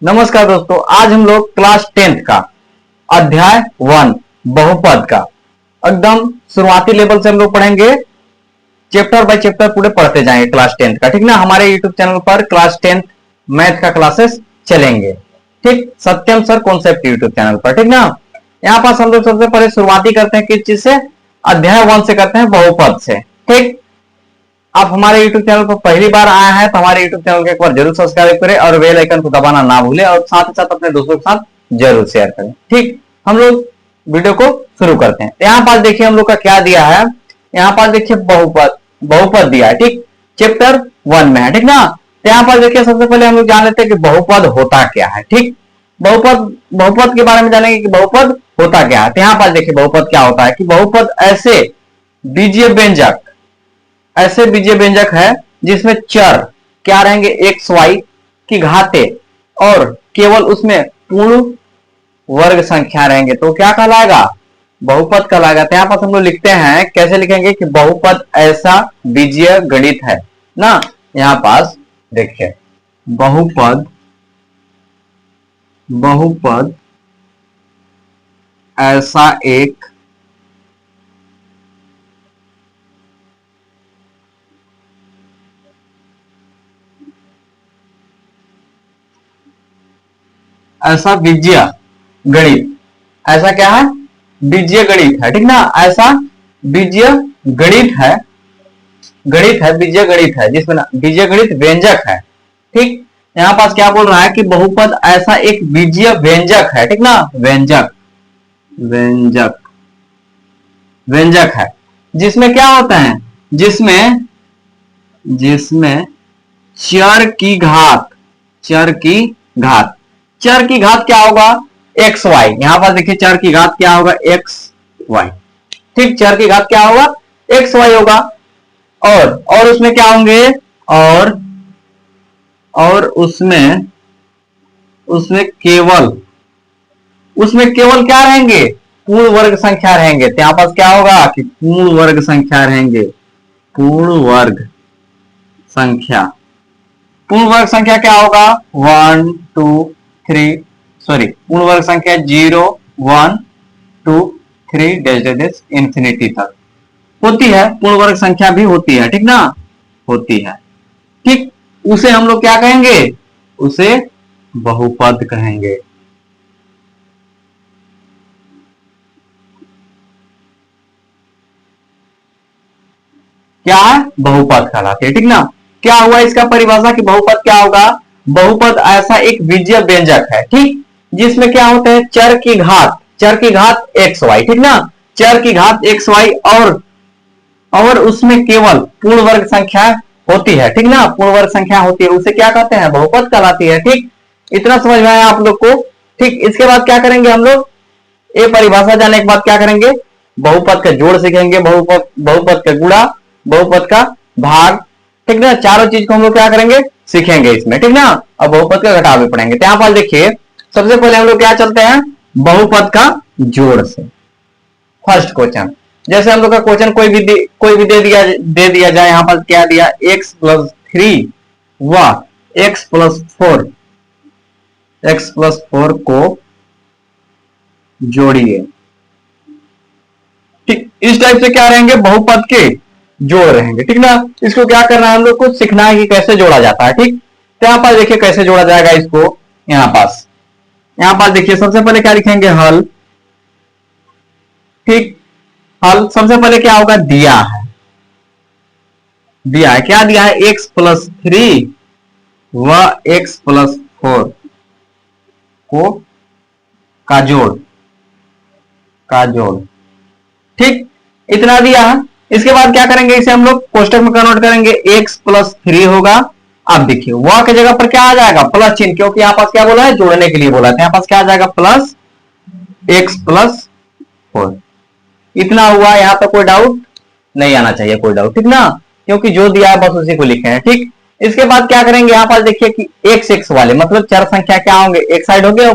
नमस्कार दोस्तों, आज हम लोग क्लास 10th का अध्याय 1 बहुपद का एकदम शुरुआती लेवल से हम लोग पढ़ेंगे। चैप्टर बाय चैप्टर पूरे पढ़ते जाएंगे क्लास 10th का, ठीक ना। हमारे यूट्यूब चैनल पर क्लास 10th मैथ का क्लासेस चलेंगे, ठीक। सत्यम सर कॉन्सेप्ट यूट्यूब चैनल पर, ठीक ना। यहाँ पास हम लोग सबसे पहले शुरुआती करते हैं किस चीज से, अध्याय 1 से करते हैं, बहुपद से, ठीक। आप हमारे YouTube चैनल पर पहली बार आया है तो हमारे YouTube चैनल को एक बार जरूर सब्सक्राइब करें और बेल आइकन को दबाना ना भूलें और साथ ही साथ अपने दोस्तों के साथ जरूर शेयर करें, ठीक। हम लोग वीडियो को शुरू करते हैं। यहाँ पास देखिए हम लोग का क्या दिया है, यहाँ पास देखिए बहुपद दिया है, ठीक। चैप्टर 1 में है, ठीक ना। तो यहाँ पर देखिए सबसे पहले हम लोग जान लेते हैं कि बहुपद होता क्या है, ठीक। बहुपद के बारे में जानेंगे कि बहुपद होता क्या है। तो यहाँ पर देखिए बहुपद क्या होता है कि बहुपद ऐसे बीजीय व्यंजक है जिसमें चर क्या रहेंगे, एक्स वाई की घाते और केवल उसमें पूर्ण वर्ग संख्या रहेंगे तो क्या कहलाएगा, बहुपद कहलाएगा। तो यहाँ पर हम लोग लिखते हैं, कैसे लिखेंगे कि बहुपद ऐसा बीजीय गणित है ना। यहाँ पास देखिए बहुपद ऐसा एक ऐसा बीजीय गणित, ऐसा क्या है, बीजीय गणित है, ठीक ना। ऐसा बीजीय गणित है, बीजीय गणित है जिसमें ना बीजीय गणित व्यंजक है, ठीक। यहाँ पास क्या बोल रहा है कि बहुपद ऐसा एक बीजीय व्यंजक है, ठीक ना। व्यंजक है जिसमें क्या होता है, जिसमें चर की घात क्या होगा, एक्स वाई। यहां पर देखिए चर की घात क्या होगा, एक्स वाई, ठीक। चर की घात क्या होगा, एक्स वाई होगा। और उसमें क्या होंगे, और उसमें केवल क्या रहेंगे, पूर्ण वर्ग संख्या रहेंगे। तो यहां पर क्या होगा कि पूर्ण वर्ग संख्या रहेंगे, पूर्ण वर्ग संख्या क्या होगा, 1 2 3 पूर्ण वर्ग संख्या 0 1 2 3 डैश इंफिनिटी तक होती है। पूर्ण वर्ग संख्या भी होती है, ठीक ना, होती है, ठीक। उसे हम लोग क्या कहेंगे, उसे बहुपद कहेंगे। क्या है, बहुपद कहलाते हैं, ठीक ना। क्या हुआ इसका परिभाषा कि बहुपद क्या होगा, बहुपद ऐसा एक बीजीय व्यंजक है, ठीक, जिसमें क्या होता है, चर की घात एक्स वाई, ठीक ना। चर की घात एक्स वाई और उसमें केवल पूर्ण वर्ग संख्या होती है, ठीक ना। पूर्ण वर्ग संख्या होती है, उसे क्या कहते हैं, बहुपद कहलाती है, ठीक। इतना समझ में आया आप लोग को, ठीक। इसके बाद क्या करेंगे हम लोग, ये परिभाषा जाने के बाद क्या करेंगे, बहुपद का जोड़ सीखेंगे, बहुपद का गुणा, बहुपद का भाग, ठीक ना। चारों चीज को हम लोग क्या करेंगे, सीखेंगे इसमें, ठीक ना। और बहुपद का घटाव भी पढ़ेंगे। तो यहाँ पर देखिए सबसे पहले हम लोग क्या चलते हैं, बहुपद का जोड़ से। फर्स्ट क्वेश्चन, जैसे हम लोग का क्वेश्चन कोई भी दे दिया जाए। यहाँ पर क्या दिया, x + 3 व x + 4 को जोड़िए, ठीक। इस टाइप से क्या रहेंगे, बहुपद के जोड़ रहेंगे, ठीक ना। इसको क्या करना है, हम लोग को सीखना है कि कैसे जोड़ा जाता है, ठीक। तो यहाँ पर देखिए कैसे जोड़ा जाएगा इसको। यहाँ पास देखिए सबसे पहले क्या लिखेंगे, हल, ठीक। हल सबसे पहले क्या होगा, दिया है क्या दिया है, x + 3 व x + 4 को का जोड़, ठीक। इतना दिया है। इसके बाद क्या करेंगे, इसे हम लोग कोष्टक में कन्वर्ट करेंगे, x + 3 होगा। अब देखिए वह की जगह पर क्या आ जाएगा, प्लस चिन्ह, क्योंकि यहाँ पास क्या बोला है, जोड़ने के लिए बोला था। यहाँ पास क्या आ जाएगा, प्लस x + 4। इतना हुआ, यहां पर कोई डाउट नहीं आना चाहिए, कोई डाउट, ठीक ना, क्योंकि जो दिया है बस उसी को लिखे हैं, ठीक। इसके बाद क्या करेंगे, यहाँ पर देखिए कि x वाले मतलब चर संख्या क्या होंगे, एक साइड होंगे और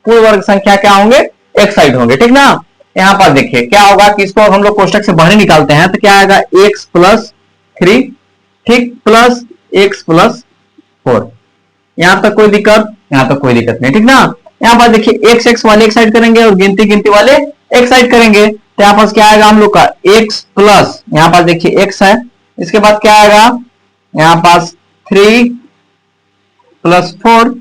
पूर्ण वर्ग संख्या क्या होंगे, एक साइड होंगे, ठीक ना। यहाँ पर देखिए क्या होगा कि इसको हम लोग कोष्टक से बाहर निकालते हैं तो क्या आएगा, x + 3, ठीक, प्लस x + 4। यहां तक कोई दिक्कत यहाँ तक कोई दिक्कत नहीं, ठीक ना। यहाँ पर देखिए एक्स एक्स वाले एक साइड करेंगे और गिनती गिनती वाले एक साइड करेंगे, तो यहाँ पास क्या आएगा हम लोग का एक्स प्लस, यहाँ पास देखिए एक्स है, इसके बाद क्या आएगा यहाँ पास 3 + 4।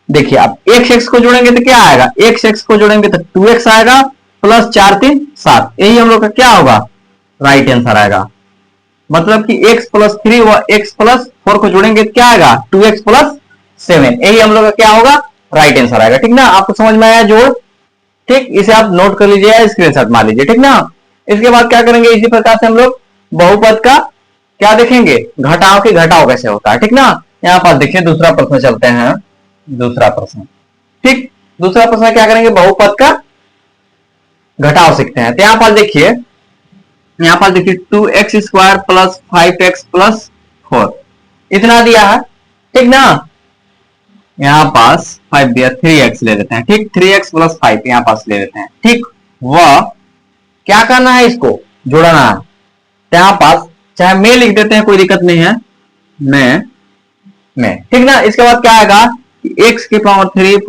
देखिए आप एक्स एक्स को जोड़ेंगे तो क्या आएगा, एक्स एक्स को जोड़ेंगे तो 2x आएगा प्लस 4 3 7, यही हम लोग का क्या होगा, राइट आंसर आएगा। मतलब कि x + 3 व x + 4 को जोड़ेंगे तो क्या आएगा 2x + 7, यही हम लोग का क्या होगा, राइट आंसर आएगा, ठीक ना। आपको समझ में आया जोड़, ठीक, इसे आप नोट कर लीजिए, स्क्रीनशॉट मार लीजिए, ठीक ना। इसके बाद क्या करेंगे, इसी प्रकार से हम लोग बहुपद का क्या देखेंगे, घटाव की घटाव कैसे होता है, ठीक ना। यहाँ पर देखिए दूसरा प्रश्न चलते हैं, दूसरा प्रश्न, ठीक, दूसरा प्रश्न क्या करेंगे, बहुपद का घटाव सीखते हैं। तो यहाँ पर देखिए 2x² + 5x + 4 इतना दिया है, ठीक ना। यहाँ पास 5 दिया, 3x ले लेते हैं, ठीक, 3x + 5 यहाँ पास ले लेते हैं, ठीक। वह क्या करना है, इसको जोड़ना है, तो यहाँ पास चाहे मैं लिख देते हैं, कोई दिक्कत नहीं है, मैं, ठीक ना। इसके बाद क्या आएगा, x की पावर 3 +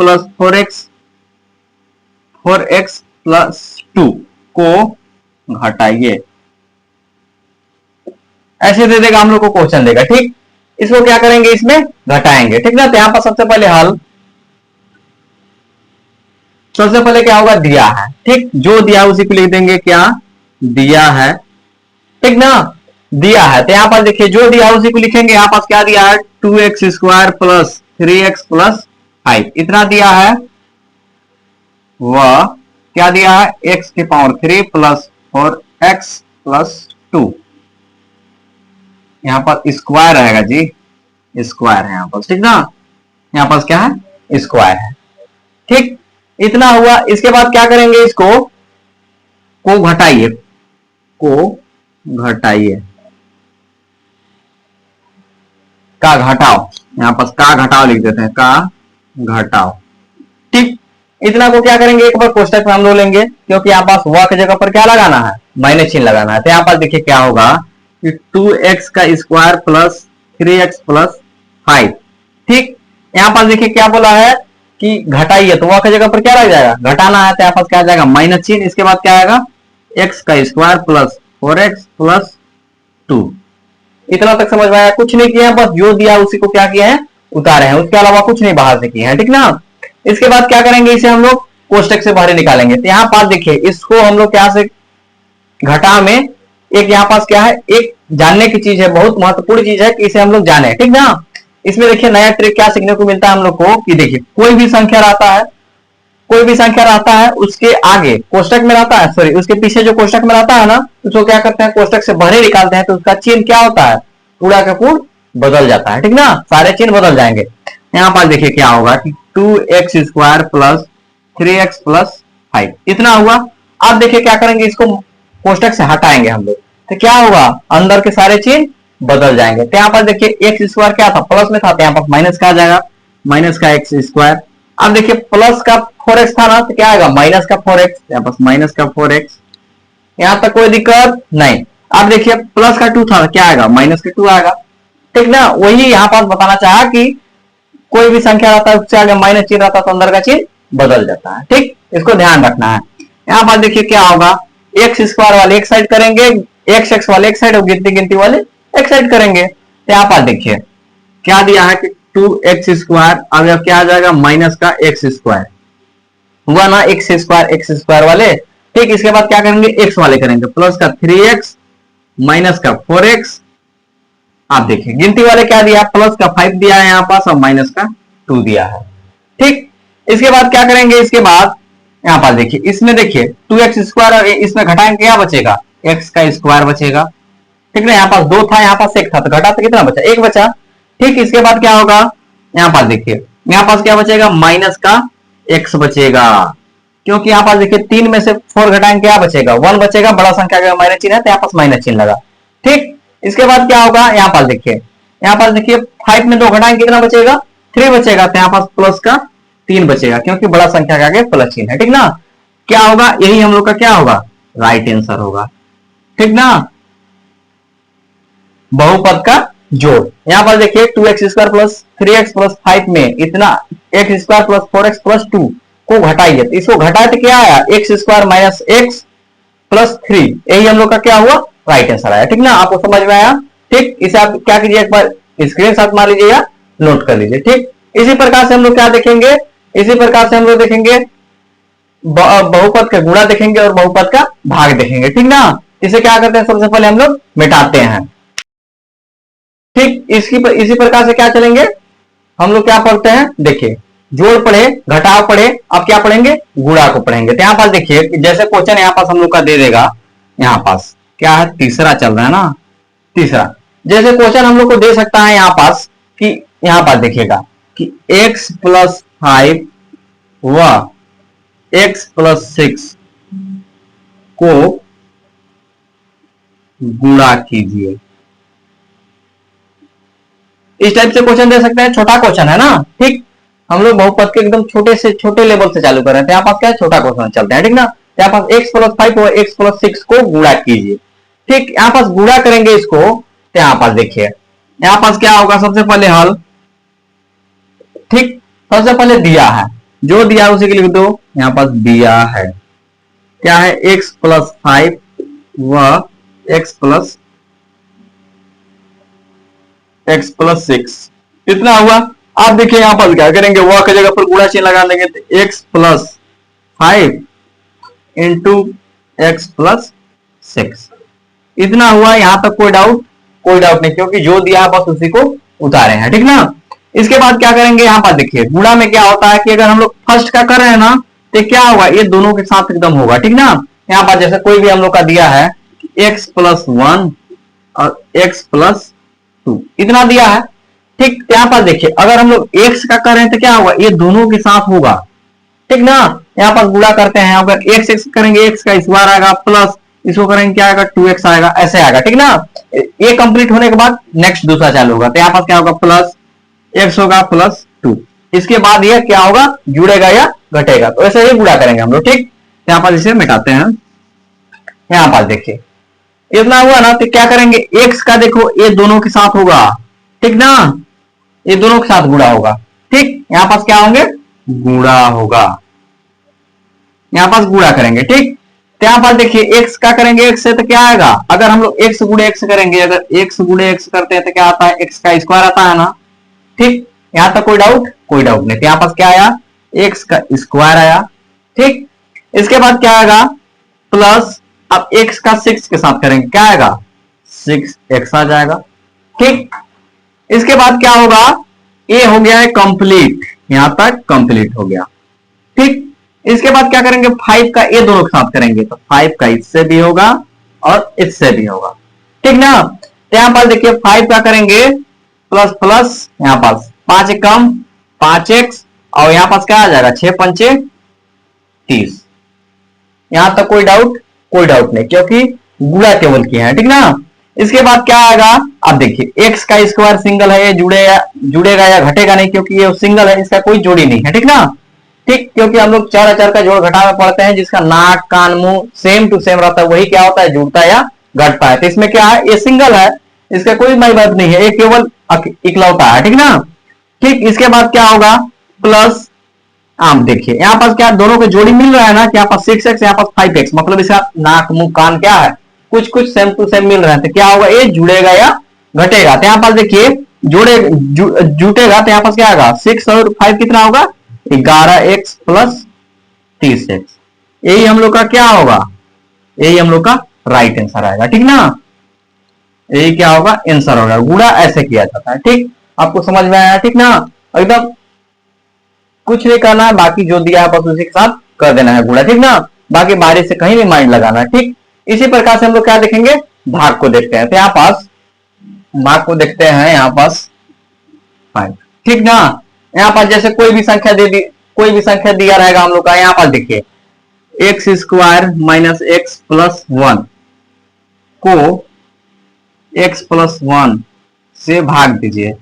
4x + 2 को घटाइए, ऐसे दे देगा हम लोग को क्वेश्चन देगा, ठीक। इसको क्या करेंगे, इसमें घटाएंगे, ठीक ना। तो यहाँ पर सबसे पहले हल, सबसे पहले क्या होगा, दिया है, ठीक, जो दिया है उसी को लिख देंगे, क्या दिया है, ठीक ना, दिया है। तो यहाँ पर देखिए जो दिया है उसी को लिखेंगे, यहाँ पास क्या दिया है 2x² + 3x + 5 इतना दिया है, वह क्या दिया है x की पावर 3 + 4x + 2, यहाँ पर स्क्वायर रहेगा जी, स्क्वायर है यहाँ पर, ठीक ना, यहाँ पास क्या है स्क्वायर है, ठीक, इतना हुआ। इसके बाद क्या करेंगे, इसको को घटाइए, का घटाओ, यहाँ पास का घटाओ लिख देते हैं, का घटाओ, ठीक। इतना को क्या करेंगे, एक बार कोष्टक में हम लोग लेंगे, क्योंकि यहाँ पास वह की जगह पर क्या लगाना है, माइनस चिन्ह लगाना है। तो यहाँ पर देखिए क्या होगा कि 2x² + 3x + 5, ठीक। यहाँ पर देखिए क्या बोला है कि घटाइए, तो वह की जगह पर क्या लग जाएगा, घटाना है, तो यहाँ पर क्या आ जाएगा माइनस चिन्ह, इसके बाद क्या आएगा x² + 4x + 2। इतना तक समझ में आया, कुछ नहीं किया, बस जो दिया उसी को क्या किया है, उतारे हैं, उसके अलावा कुछ नहीं बाहर से किया है, ठीक ना। इसके बाद क्या करेंगे, इसे हम लोग कोष्टक से बाहर निकालेंगे। तो यहाँ पास देखिए इसको हम लोग क्या से घटा में, एक यहाँ पास क्या है, एक जानने की चीज है, बहुत महत्वपूर्ण चीज है कि इसे हम लोग जाने, ठीक ना। इसमें देखिए नया ट्रिक क्या सीखने को मिलता है हम लोग को, कि देखिए कोई भी संख्या रहता है, कोई भी संख्या रहता है, उसके आगे कोष्टक में रहता है, सॉरी उसके पीछे जो कोष्टक में रहता है ना, उसको क्या करते हैं, कोष्टक से बाहर निकालते हैं, तो उसका चिन्ह क्या होता है, पूरा का पूर्ण बदल जाता है, ठीक ना, सारे चिन्ह बदल जाएंगे। यहाँ पर देखिए क्या होगा कि 2x² + 3x + 5 इतना हुआ। अब देखिए क्या करेंगे, इसको कोष्टक से हटाएंगे हम लोग, तो क्या होगा, अंदर के सारे चिन्ह बदल जाएंगे। तो यहाँ पर देखिए x² क्या था, प्लस में था, तो यहाँ पर माइनस का आ जाएगा, माइनस का x²। अब देखिए प्लस का 4x था ना, तो क्या आएगा माइनस का 4x, यहाँ पर माइनस का 4x, यहाँ तक कोई दिक्कत नहीं। अब देखिए प्लस का 2 था, क्या आएगा माइनस का 2 आएगा, ठीक ना। वही यहाँ पर बताना चाहा कि कोई भी संख्या रहता है उससे आगे माइनस चिन्ह रहता है, तो अंदर का चिन्ह बदल जाता है, ठीक, इसको ध्यान रखना है। यहाँ पर देखिए क्या होगा, x² वाले एक साइड करेंगे, x वाले एक साइड और गिनती गिनती वाले एक साइड करेंगे। तो यहाँ पर देखिए क्या दिया है कि 2x², अब क्या आ जाएगा माइनस का x² हुआ ना, x² वाले, ठीक। इसके बाद क्या करेंगे, x वाले करेंगे, प्लस का 3x माइनस का 4x। आप देखिए गिनती वाले क्या दिया, प्लस का 5 दिया है यहाँ पास, और माइनस का 2 दिया है, ठीक। इसके बाद क्या करेंगे, इसके बाद यहाँ पर देखिए इसमें देखिए 2x² और इसमें घटाएंगे, क्या बचेगा x² बचेगा, ठीक ना। यहाँ पास 2 था, यहाँ पास 1 था, तो घटा तो कितना बचा, 1 बचा, ठीक। इसके बाद क्या होगा, यहाँ पास देखिए यहाँ पास क्या बचेगा, माइनस का x बचेगा, क्योंकि यहाँ पास देखिए 3 में से 4 घटाएंगे, क्या बचेगा 1 बचेगा, बड़ा संख्या का माइनस चिन्ह है, तो यहाँ पास माइनस चिन्ह लगा, ठीक। इसके बाद क्या होगा, यहाँ पास देखिए 5 में 2 घटाएंगे, कितना बचेगा 3 बचेगा, तो यहाँ पास प्लस का 3 बचेगा, क्योंकि बड़ा संख्या का आगे प्लस चिन्ह है, ठीक ना। क्या होगा, यही हम लोग का क्या होगा, राइट आंसर होगा, ठीक ना। बहुपद का जोड़, यहाँ पर देखिए 2x² + 3x + 5 में इतना x square plus 4x plus 2 को घटाइए, तो इसको घटाए तो क्या आया, x square minus x plus 3, यही हम लोग का क्या हुआ, राइट आंसर आया। ठीक ना, आपको समझ में आया। ठीक, इसे आप क्या कीजिए, एक बार स्क्रीनशॉट मार लीजिए या नोट कर लीजिए। ठीक, इसी प्रकार से हम लोग क्या देखेंगे, इसी प्रकार से हम लोग देखेंगे बहुपद का गुणा देखेंगे और बहुपद का भाग देखेंगे। ठीक ना, इसे क्या करते हैं, सबसे पहले हम लोग मिटाते हैं। ठीक, इसी प्रकार से क्या चलेंगे, हम लोग क्या पढ़ते हैं, देखिए जोड़ पढ़े, घटाव पढ़े, अब क्या पढ़ेंगे, गुणा को पढ़ेंगे। तो यहाँ पास देखिए, जैसे क्वेश्चन यहाँ पास हम लोग का दे देगा, यहाँ पास क्या है, तीसरा चल रहा है ना, तीसरा जैसे क्वेश्चन हम लोग को दे सकता है यहाँ पास कि यहाँ पास देखिएगा कि x प्लस 5 व x प्लस 6 को गुणा कीजिए, इस टाइप से क्वेश्चन दे सकते हैं। छोटा क्वेश्चन है ना। ठीक, हम लोग बहुपद के एकदम छोटे से छोटे लेवल से चालू कर रहे हैं, तो यहाँ पास क्या है, छोटा क्वेश्चन चलते हैं। ठीक ना, यहाँ पास x प्लस 5 और x प्लस 6 को गुणा कीजिए। ठीक, यहाँ पास गुणा करेंगे इसको, तो यहाँ पास देखिए, यहाँ पास क्या होगा, सबसे पहले हल। ठीक, सबसे पहले दिया है, जो दिया है उसी के लिख दो, यहाँ पास दिया है क्या है, x प्लस 5 व x प्लस 6 इतना हुआ। आप देखिए यहाँ पर क्या करेंगे, वह की जगह पर गुणा चिन्ह लगा देंगे, तो x plus 5 into x plus 6 इतना हुआ। यहां तक कोई डाउट नहीं, क्योंकि जो दिया है बस उसी को उतारे हैं। ठीक ना, इसके बाद क्या करेंगे, यहाँ पर देखिए गुणा में क्या होता है कि अगर हम लोग फर्स्ट का कर रहे हैं ना, तो क्या होगा, ये दोनों के साथ एकदम होगा। ठीक ना, यहाँ पर जैसे कोई भी हम लोग का दिया है x प्लस 1 और x प्लस 2 इतना दिया है। ठीक, यहाँ पर देखिए अगर हम लोग x का कर रहे हैं तो क्या होगा, ये दोनों के साथ होगा। ठीक ना, यहाँ पर गुणा करते हैं, अगर x करेंगे x का स्क्वायर आएगा, प्लस इसको करेंगे क्या आएगा, 2x आएगा, ऐसे आएगा। ठीक ना, ये कंप्लीट होने के बाद नेक्स्ट दूसरा चालू होगा, तो यहाँ पर क्या होगा, प्लस x होगा प्लस 2, इसके बाद ये क्या होगा, जुड़ेगा या घटेगा, तो ऐसे ही गुणा करेंगे हम लोग। ठीक, यहाँ पर इसे मिटाते हैं, यहाँ पर देखिए इतना हुआ ना, तो क्या करेंगे, x का देखो ये दोनों के साथ होगा। ठीक ना, ये दोनों के साथ गुणा होगा। ठीक, यहाँ पास क्या होंगे, गुणा होगा, यहाँ पास गुणा करेंगे। ठीक, तो यहाँ पर देखिए x का करेंगे x से तो क्या आएगा, अगर हम लोग x गुणे x करेंगे, अगर x गुणे x करते हैं तो क्या आता है, x का स्क्वायर आता है ना। ठीक, यहाँ तक कोई डाउट नहीं, तो यहाँ पास क्या आया, x का स्क्वायर आया। ठीक, इसके बाद क्या आएगा, प्लस अब x का 6 के साथ करेंगे, क्या आएगा, 6x आ जाएगा। ठीक, इसके बाद क्या होगा, ये हो गया है कंप्लीट, यहां तक कंप्लीट हो गया। ठीक, इसके बाद क्या करेंगे, 5 का ये दोनों के साथ करेंगे, तो 5 का इससे भी होगा और इससे भी होगा। ठीक ना, तो यहां पर देखिए 5 का करेंगे प्लस प्लस, यहां पास 5 कम 5x और यहां पास क्या आ जाएगा, 6 पंचे 30। यहां तक कोई डाउट नहीं, क्योंकि गुणा केवल किया है। ठीक ना, इसके बाद क्या आएगा, आप देखिए x का स्क्वायर सिंगल है, ये जुड़ेगा या घटेगा नहीं, क्योंकि ये सिंगल है, इसका कोई जोड़ी नहीं है। ठीक ना, ठीक, क्योंकि हम लोग चार अचार का जोड़ घटाव में पढ़ते हैं, जिसका नाक कान मुंह सेम टू सेम रहता है, वही क्या होता है, जुड़ता है या घटता है। तो इसमें क्या है, ये सिंगल है, इसका कोई माई बात नहीं है, ये केवल इकलौता है। ठीक ना, ठीक, इसके बाद क्या होगा, प्लस आप देखिए यहाँ पास क्या दोनों के जोड़ी मिल रहा है ना, कि यहाँ पास 6x यहाँ पास 5x, मतलब इसका नाक मुंह कान क्या है, कुछ सेम टू सेम मिल रहे हैं, तो क्या होगा, ये जुड़ेगा या घटेगा। तो यहाँ पास देखिए जुटेगा, तो यहाँ पास क्या आएगा, 6 और 5 कितना होगा, 11x प्लस 30x, यही हम लोग का क्या होगा, यही हम लोग का राइट आंसर आएगा। ठीक ना, यही क्या होगा, आंसर होगा। गुणा ऐसे किया जाता है। ठीक, आपको समझ में आया। ठीक ना, एकदम कुछ नहीं करना है, बाकी जो दिया है बस उसी के साथ कर देना है गुणा। ठीक ना, बाकी बाहरी से कहीं नहीं माइंड लगाना है। ठीक, इसी प्रकार से हम लोग क्या देखेंगे, भाग को देखते हैं। तो यहाँ पास भाग को देखते हैं, यहाँ पास 5। ठीक ना, यहाँ पास जैसे कोई भी संख्या दिया रहेगा हम लोग का, यहाँ पास देखिए x square minus x plus 1 को एक्स प्लस 1 से भाग दीजिए।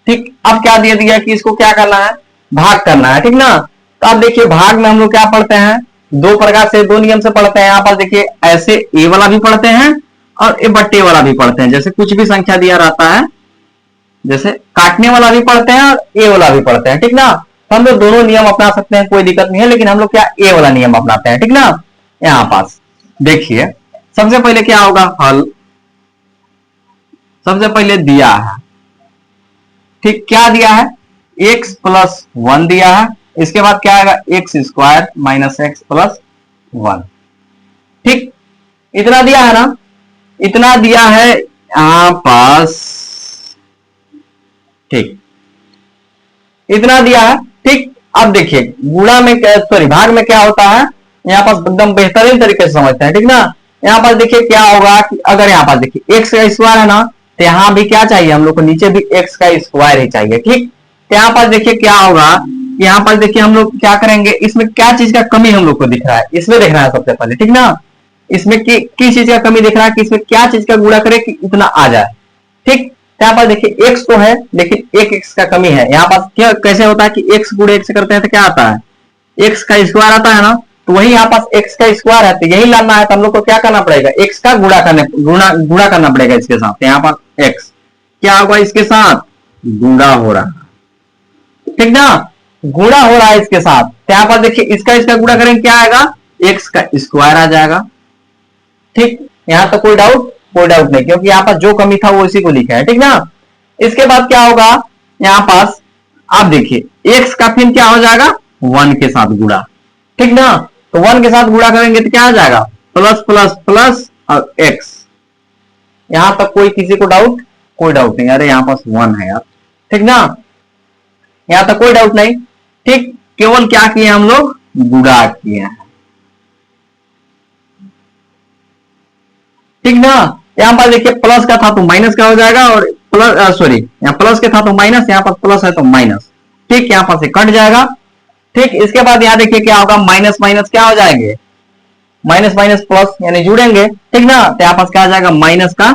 ठीक, अब क्या दे दिया कि इसको क्या करना है, भाग करना है। ठीक ना, तो अब देखिए भाग में हम लोग क्या पढ़ते हैं, दो प्रकार से, दो नियम से पढ़ते हैं। यहाँ पर देखिए ऐसे ए वाला भी पढ़ते हैं और ए बट्टे वाला भी पढ़ते हैं। जैसे कुछ भी संख्या दिया रहता है, जैसे काटने वाला भी पढ़ते हैं और ए वाला भी पढ़ते हैं, ठीक ना। तो हम लोग दोनों नियम अपना सकते हैं, कोई दिक्कत नहीं है, लेकिन हम लोग क्या ए वाला नियम अपनाते हैं, ठीक ना। यहाँ पास देखिए सबसे पहले क्या होगा, हल सबसे पहले दिया है, ठीक, क्या दिया है, x प्लस 1 दिया है, इसके बाद क्या आएगा, x square minus x plus 1, ठीक, इतना दिया है ना, इतना दिया है यहां पास, ठीक, इतना दिया है, ठीक। अब देखिए गुणा में सॉरी भाग में क्या होता है, यहाँ पास एकदम बेहतरीन तरीके से समझते हैं, ठीक ना। यहाँ पास देखिए क्या होगा कि अगर यहाँ पास देखिए एक्स का स्क्वायर है ना, तो यहाँ भी क्या चाहिए हम लोग को, नीचे भी एक्स का स्क्वायर ही चाहिए, ठीक। तो यहाँ पास देखिए क्या होगा, यहाँ पास देखिए हम लोग क्या करेंगे, इसमें क्या चीज का कमी हम लोग को दिख रहा है, इसमें देखना है सबसे पहले, ठीक ना। इसमें किस चीज का कमी दिख रहा है कि इसमें क्या चीज का गुणा करे कि इतना आ जाए, ठीक। यहाँ पर देखिए x तो है लेकिन एक x का कमी है, यहाँ पास क्या कैसे होता है कि x गुणे x करते हैं तो क्या आता है, x का स्क्वायर आता है ना, तो वही यहाँ पास x का स्क्वायर है, तो यही लाना है, तो हम लोग को क्या करना पड़ेगा, x का गुणा करना पड़ेगा इसके साथ। यहाँ पास x क्या होगा, इसके साथ गुणा हो रहा है, ठीक ना, गुणा हो रहा है इसके साथ। तो यहाँ पर देखिए इसका गुणा करेंगे क्या आएगा, x का स्क्वायर आ जाएगा, ठीक। यहाँ तो कोई डाउट नहीं, क्योंकि यहाँ पास जो कमी था वो इसी को लिखा है, ठीक ना। इसके बाद क्या होगा, यहाँ पास आप देखिए x का फिर क्या हो जाएगा, 1 के साथ गुणा, ठीक ना। तो 1 के साथ गुणा करेंगे तो क्या आ जाएगा, प्लस प्लस प्लस और x। यहां तक किसी को कोई डाउट नहीं, अरे यहाँ पास 1 है यार, ठीक ना, यहां तक कोई डाउट नहीं, ठीक। केवल क्या किए हम लोग, गुणा किए हैं, ठीक ना। यहाँ पर देखिए प्लस का था तो माइनस का हो जाएगा, और प्लस सॉरी यहाँ प्लस के था तो माइनस, यहाँ पर प्लस है तो माइनस, ठीक, यहाँ पर से कट जाएगा, ठीक। इसके बाद यहाँ देखिए क्या होगा, माइनस माइनस क्या हो जाएंगे, माइनस माइनस प्लस यानी जुड़ेंगे, ठीक ना। तो यहाँ पास क्या आ जाएगा, माइनस का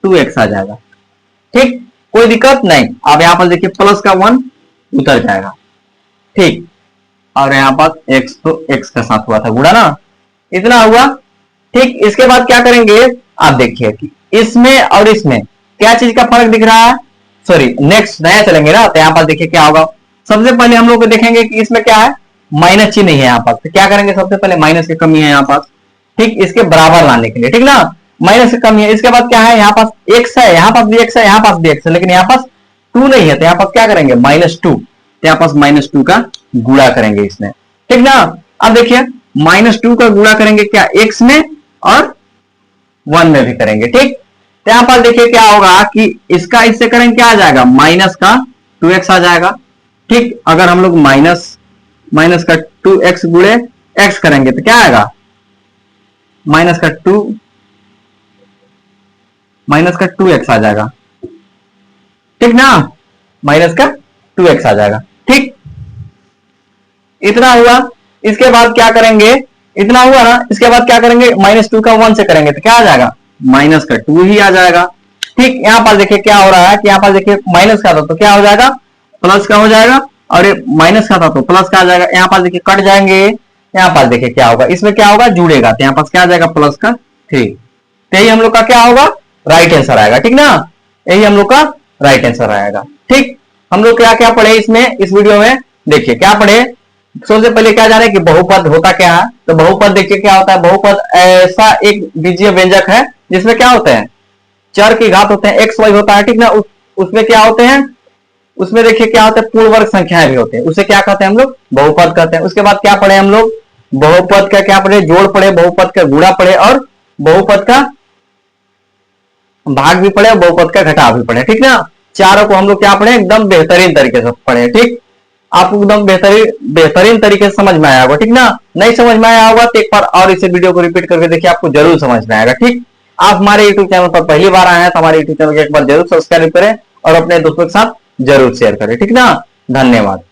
2x आ जाएगा, ठीक, कोई दिक्कत नहीं। अब यहाँ पर देखिए प्लस का 1 उतर जाएगा, ठीक, और यहाँ पर x तो x के साथ हुआ था गुणा ना, इतना हुआ, ठीक। इसके बाद क्या करेंगे, आप देखिए कि इसमें और इसमें क्या चीज का फर्क दिख रहा है, सॉरी नेक्स्ट नया चलेंगे ना, तो यहाँ पर देखिए क्या होगा, सबसे पहले हम लोग देखेंगे कि इसमें क्या है, माइनस चिन्ह नहीं है यहाँ पर, तो क्या करेंगे, सबसे पहले माइनस की कमी है यहाँ पास, ठीक, इसके बराबर लाने के लिए, ठीक ना, माइनस की कमी है। इसके बाद क्या है, यहाँ पास x है, यहाँ पास भी x है, यहाँ पास भी x है, लेकिन यहाँ पास 2 नहीं है, तो यहाँ पास क्या करेंगे, -2, तो यहाँ पास -2 का गुणा करेंगे इसमें, ठीक ना। अब देखिए -2 का गुणा करेंगे क्या, x में और 1 में भी करेंगे, ठीक। तो यहाँ पर देखिए क्या होगा कि इसका इससे करेंगे क्या आ जाएगा, माइनस का 2x आ जाएगा, ठीक। अगर हम लोग माइनस का 2x गुणे x करेंगे तो क्या आएगा, माइनस का 2x आ जाएगा, ठीक ना, माइनस का 2x आ जाएगा, ठीक, इतना हुआ। इसके बाद क्या करेंगे, इतना हुआ ना, इसके बाद क्या करेंगे, -2 का 1 से करेंगे तो क्या आ जाएगा, माइनस का 2 ही आ जाएगा, ठीक। यहाँ पर देखिए क्या हो रहा है कि यहाँ पर देखिए माइनस का था तो क्या हो जाएगा, प्लस का हो जाएगा, और ये माइनस का था तो प्लस का आ जाएगा, यहाँ पर देखिए कट जाएंगे, यहाँ पर देखिए क्या होगा, इसमें क्या होगा, जुड़ेगा, तो यहाँ पास क्या आ जाएगा, प्लस का 3, तो यही हम लोग का क्या होगा, राइट आंसर आएगा, ठीक ना, यही हम लोग का राइट आंसर आएगा, ठीक। हम लोग क्या क्या पढ़े इसमें, इस वीडियो में देखिए क्या पढ़े, सबसे पहले क्या जा रहा है कि बहुपद होता क्या है, तो बहुपद देखिए क्या होता है, बहुपद ऐसा एक बीजीय व्यंजक है जिसमें क्या होते हैं, चर की घात होते हैं, एक्स वाई होता है, ठीक ना। उसमें क्या होते हैं, उसमें देखिए क्या होता है, पूर्ण वर्ग संख्याएं भी होते हैं, उसे क्या कहते हैं हम लोग, बहुपद कहते हैं। उसके बाद क्या पढ़े हम लोग, बहुपद का क्या पढ़े, जोड़ पढ़े, बहुपद का गुणा पढ़े, और बहुपद का भाग भी पढ़े, और बहुपद का घटाव भी पढ़े, ठीक ना। चारों को हम लोग क्या पढ़े, एकदम बेहतरीन तरीके से पढ़े, ठीक। आपको एकदम बेहतरीन तरीके से समझ में आया होगा, ठीक ना। नहीं समझ में आया होगा तो एक बार और इसे वीडियो को रिपीट करके देखिए, आपको जरूर समझ में आएगा, ठीक। आप हमारे यूट्यूब चैनल पर पहली बार आए हैं तो हमारे यूट्यूब चैनल को एक बार जरूर सब्सक्राइब करें और अपने दोस्तों के साथ जरूर शेयर करें, ठीक ना। धन्यवाद।